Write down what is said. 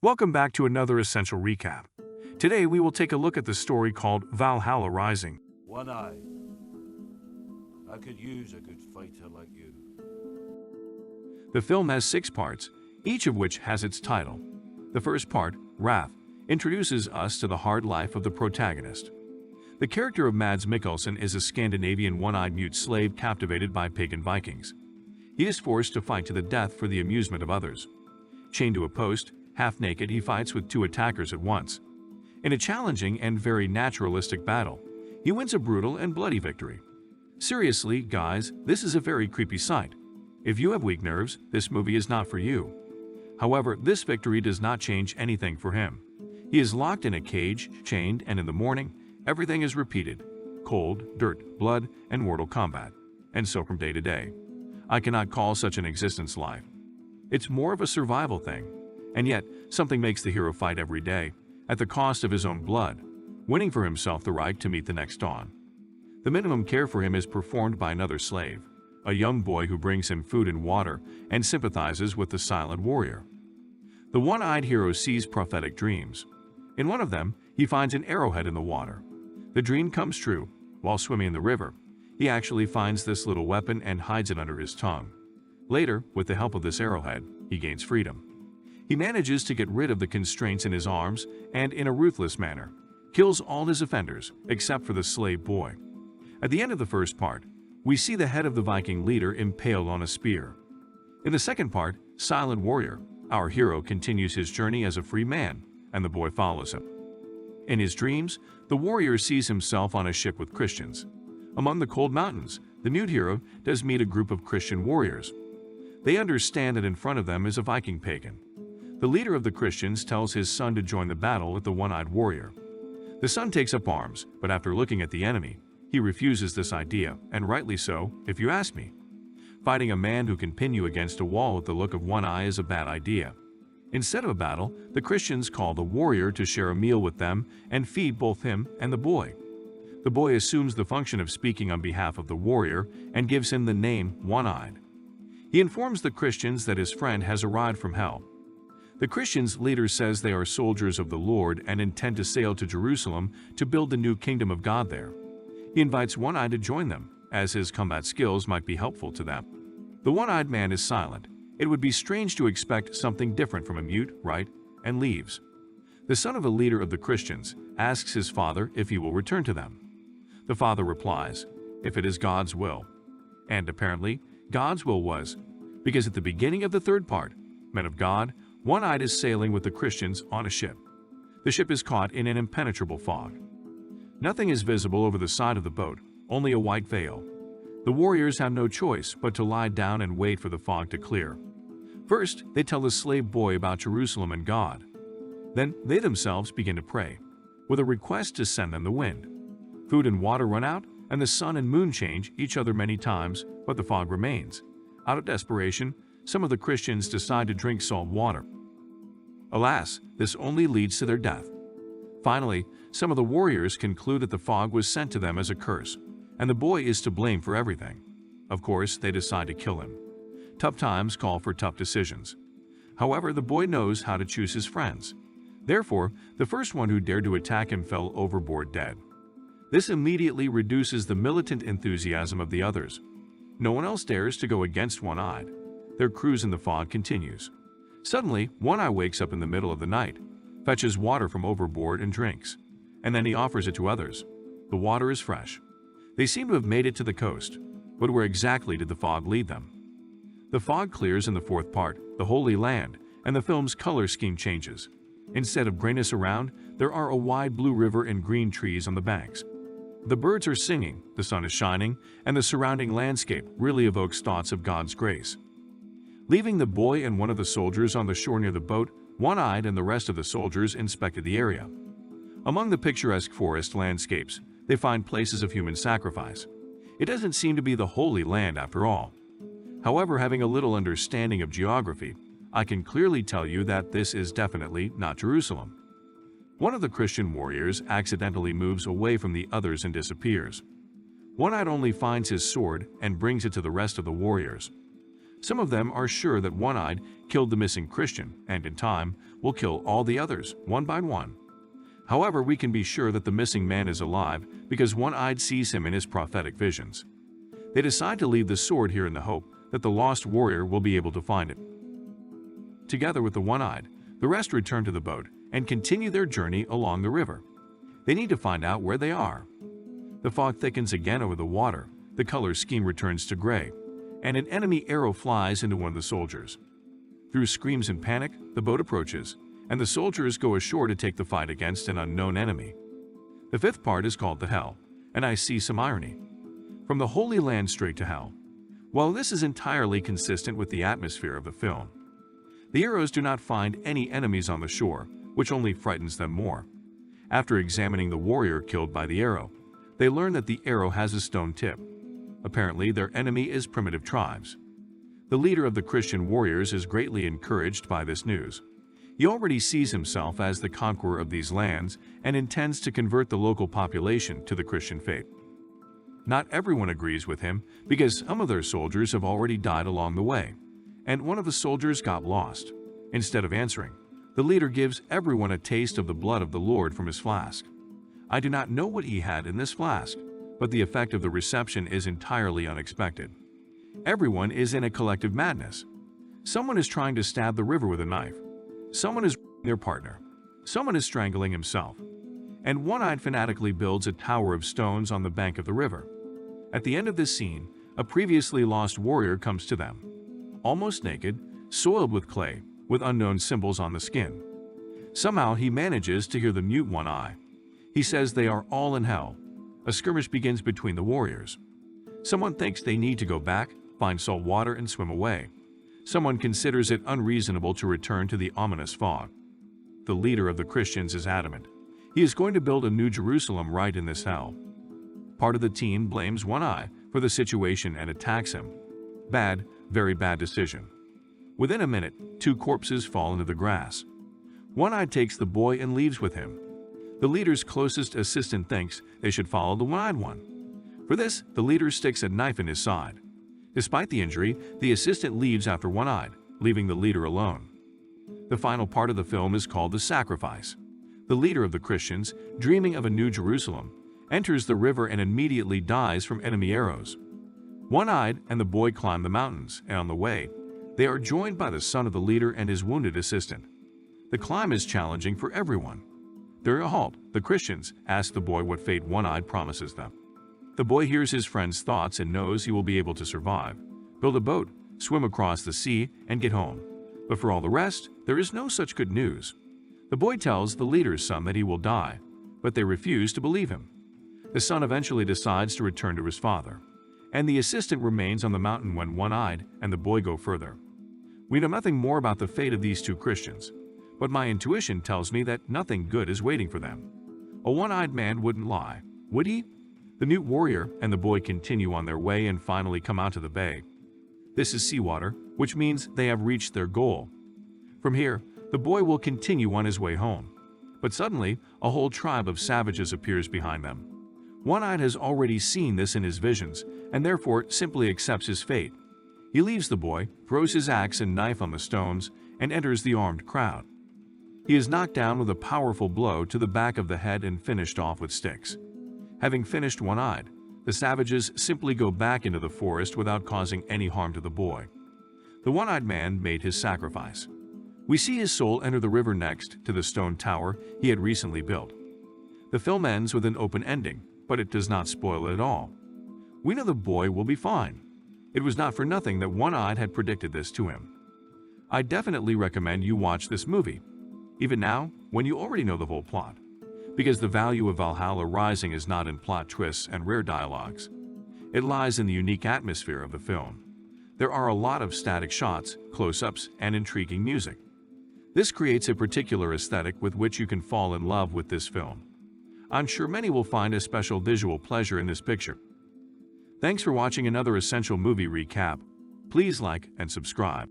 Welcome back to another essential recap. Today we will take a look at the story called Valhalla Rising. One eye. I could use a good fighter like you. The film has 6 parts, each of which has its title. The first part, Wrath, introduces us to the hard life of the protagonist. The character of Mads Mikkelsen is a Scandinavian one-eyed mute slave captivated by pagan Vikings. He is forced to fight to the death for the amusement of others. Chained to a post, half naked, he fights with 2 attackers at once. In a challenging and very naturalistic battle, he wins a brutal and bloody victory. Seriously, guys, this is a very creepy sight. If you have weak nerves, this movie is not for you. However, this victory does not change anything for him. He is locked in a cage, chained, and in the morning, everything is repeated. Cold, dirt, blood, and mortal combat. And so from day to day. I cannot call such an existence life. It's more of a survival thing. And yet, something makes the hero fight every day, at the cost of his own blood, winning for himself the right to meet the next dawn. The minimum care for him is performed by another slave, a young boy who brings him food and water and sympathizes with the silent warrior. The one-eyed hero sees prophetic dreams. In one of them, he finds an arrowhead in the water. The dream comes true. While swimming in the river, he actually finds this little weapon and hides it under his tongue. Later, with the help of this arrowhead, he gains freedom. He manages to get rid of the constraints in his arms and, in a ruthless manner, kills all his offenders except for the slave boy. At the end of the first part, we see the head of the Viking leader impaled on a spear. In the second part, Silent Warrior, our hero continues his journey as a free man, and the boy follows him. In his dreams, the warrior sees himself on a ship with Christians. Among the cold mountains, the mute hero does meet a group of Christian warriors. They understand that in front of them is a Viking pagan. The leader of the Christians tells his son to join the battle with the one-eyed warrior. The son takes up arms, but after looking at the enemy, he refuses this idea, and rightly so, if you ask me. Fighting a man who can pin you against a wall with the look of one eye is a bad idea. Instead of a battle, the Christians call the warrior to share a meal with them and feed both him and the boy. The boy assumes the function of speaking on behalf of the warrior and gives him the name One-Eyed. He informs the Christians that his friend has arrived from hell. The Christians' leader says they are soldiers of the Lord and intend to sail to Jerusalem to build the new kingdom of God there. He invites One-Eyed to join them, as his combat skills might be helpful to them. The one-eyed man is silent. It would be strange to expect something different from a mute, right? And leaves. The son of a leader of the Christians asks his father if he will return to them. The father replies, if it is God's will. And apparently, God's will was, because at the beginning of the third part, men of God, One-Eyed is sailing with the Christians on a ship. The ship is caught in an impenetrable fog. Nothing is visible over the side of the boat, only a white veil. The warriors have no choice but to lie down and wait for the fog to clear. First, they tell the slave boy about Jerusalem and God. Then they themselves begin to pray, with a request to send them the wind. Food and water run out, and the sun and moon change each other many times, but the fog remains. Out of desperation, some of the Christians decide to drink salt water. Alas, this only leads to their death. Finally, some of the warriors conclude that the fog was sent to them as a curse, and the boy is to blame for everything. Of course, they decide to kill him. Tough times call for tough decisions. However, the boy knows how to choose his friends. Therefore, the first one who dared to attack him fell overboard dead. This immediately reduces the militant enthusiasm of the others. No one else dares to go against One-Eyed. Their cruise in the fog continues. Suddenly, One-Eye wakes up in the middle of the night, fetches water from overboard and drinks. And then he offers it to others. The water is fresh. They seem to have made it to the coast, but where exactly did the fog lead them? The fog clears in the fourth part, the Holy Land, and the film's color scheme changes. Instead of grayness around, there are a wide blue river and green trees on the banks. The birds are singing, the sun is shining, and the surrounding landscape really evokes thoughts of God's grace. Leaving the boy and one of the soldiers on the shore near the boat, One-Eyed and the rest of the soldiers inspected the area. Among the picturesque forest landscapes, they find places of human sacrifice. It doesn't seem to be the Holy Land after all. However, having a little understanding of geography, I can clearly tell you that this is definitely not Jerusalem. One of the Christian warriors accidentally moves away from the others and disappears. One-Eyed only finds his sword and brings it to the rest of the warriors. Some of them are sure that One-Eyed killed the missing Christian and, in time, will kill all the others, one by one. However, we can be sure that the missing man is alive because One-Eyed sees him in his prophetic visions. They decide to leave the sword here in the hope that the lost warrior will be able to find it. Together with the One-Eyed, the rest return to the boat and continue their journey along the river. They need to find out where they are. The fog thickens again over the water, the color scheme returns to gray, and an enemy arrow flies into one of the soldiers. Through screams and panic, the boat approaches, and the soldiers go ashore to take the fight against an unknown enemy. The fifth part is called the Hell, and I see some irony. From the Holy Land straight to Hell. While this is entirely consistent with the atmosphere of the film, the arrows do not find any enemies on the shore, which only frightens them more. After examining the warrior killed by the arrow, they learn that the arrow has a stone tip. Apparently, their enemy is primitive tribes. The leader of the Christian warriors is greatly encouraged by this news. He already sees himself as the conqueror of these lands and intends to convert the local population to the Christian faith. Not everyone agrees with him because some of their soldiers have already died along the way, and one of the soldiers got lost. Instead of answering, the leader gives everyone a taste of the blood of the Lord from his flask. I do not know what he had in this flask, but the effect of the reception is entirely unexpected. Everyone is in a collective madness. Someone is trying to stab the river with a knife. Someone is their partner. Someone is strangling himself. And One-Eyed fanatically builds a tower of stones on the bank of the river. At the end of this scene, a previously lost warrior comes to them. Almost naked, soiled with clay, with unknown symbols on the skin. Somehow he manages to hear the mute One-Eye. He says they are all in hell. A skirmish begins between the warriors. Someone thinks they need to go back, find salt water, and swim away. Someone considers it unreasonable to return to the ominous fog. The leader of the Christians is adamant. He is going to build a new Jerusalem right in this hell. Part of the team blames One-Eye for the situation and attacks him. Bad, very bad decision. Within a minute, 2 corpses fall into the grass. One-Eye takes the boy and leaves with him. The leader's closest assistant thinks they should follow the One-Eyed one. For this, the leader sticks a knife in his side. Despite the injury, the assistant leaves after One-Eyed, leaving the leader alone. The final part of the film is called the sacrifice. The leader of the Christians, dreaming of a new Jerusalem, enters the river and immediately dies from enemy arrows. One-Eyed and the boy climb the mountains, and on the way, they are joined by the son of the leader and his wounded assistant. The climb is challenging for everyone. During a halt, the Christians ask the boy what fate One-Eyed promises them. The boy hears his friend's thoughts and knows he will be able to survive, build a boat, swim across the sea, and get home. But for all the rest, there is no such good news. The boy tells the leader's son that he will die, but they refuse to believe him. The son eventually decides to return to his father, and the assistant remains on the mountain when One-Eyed and the boy go further. We know nothing more about the fate of these 2 Christians, but my intuition tells me that nothing good is waiting for them. A One-Eyed man wouldn't lie, would he? The mute warrior and the boy continue on their way and finally come out to the bay. This is seawater, which means they have reached their goal. From here, the boy will continue on his way home. But suddenly, a whole tribe of savages appears behind them. One-Eyed has already seen this in his visions, and therefore simply accepts his fate. He leaves the boy, throws his axe and knife on the stones, and enters the armed crowd. He is knocked down with a powerful blow to the back of the head and finished off with sticks. Having finished One-Eyed, the savages simply go back into the forest without causing any harm to the boy. The One-Eyed man made his sacrifice. We see his soul enter the river next to the stone tower he had recently built. The film ends with an open ending, but it does not spoil it at all. We know the boy will be fine. It was not for nothing that One-Eyed had predicted this to him. I definitely recommend you watch this movie, even now when you already know the whole plot. Because the value of Valhalla Rising is not in plot twists and rare dialogues. It lies in the unique atmosphere of the film. There are a lot of static shots, close-ups, and intriguing music. This creates a particular aesthetic with which you can fall in love with this film. I'm sure many will find a special visual pleasure in this picture. Thanks for watching another Essential Movie Recap. Please like and subscribe.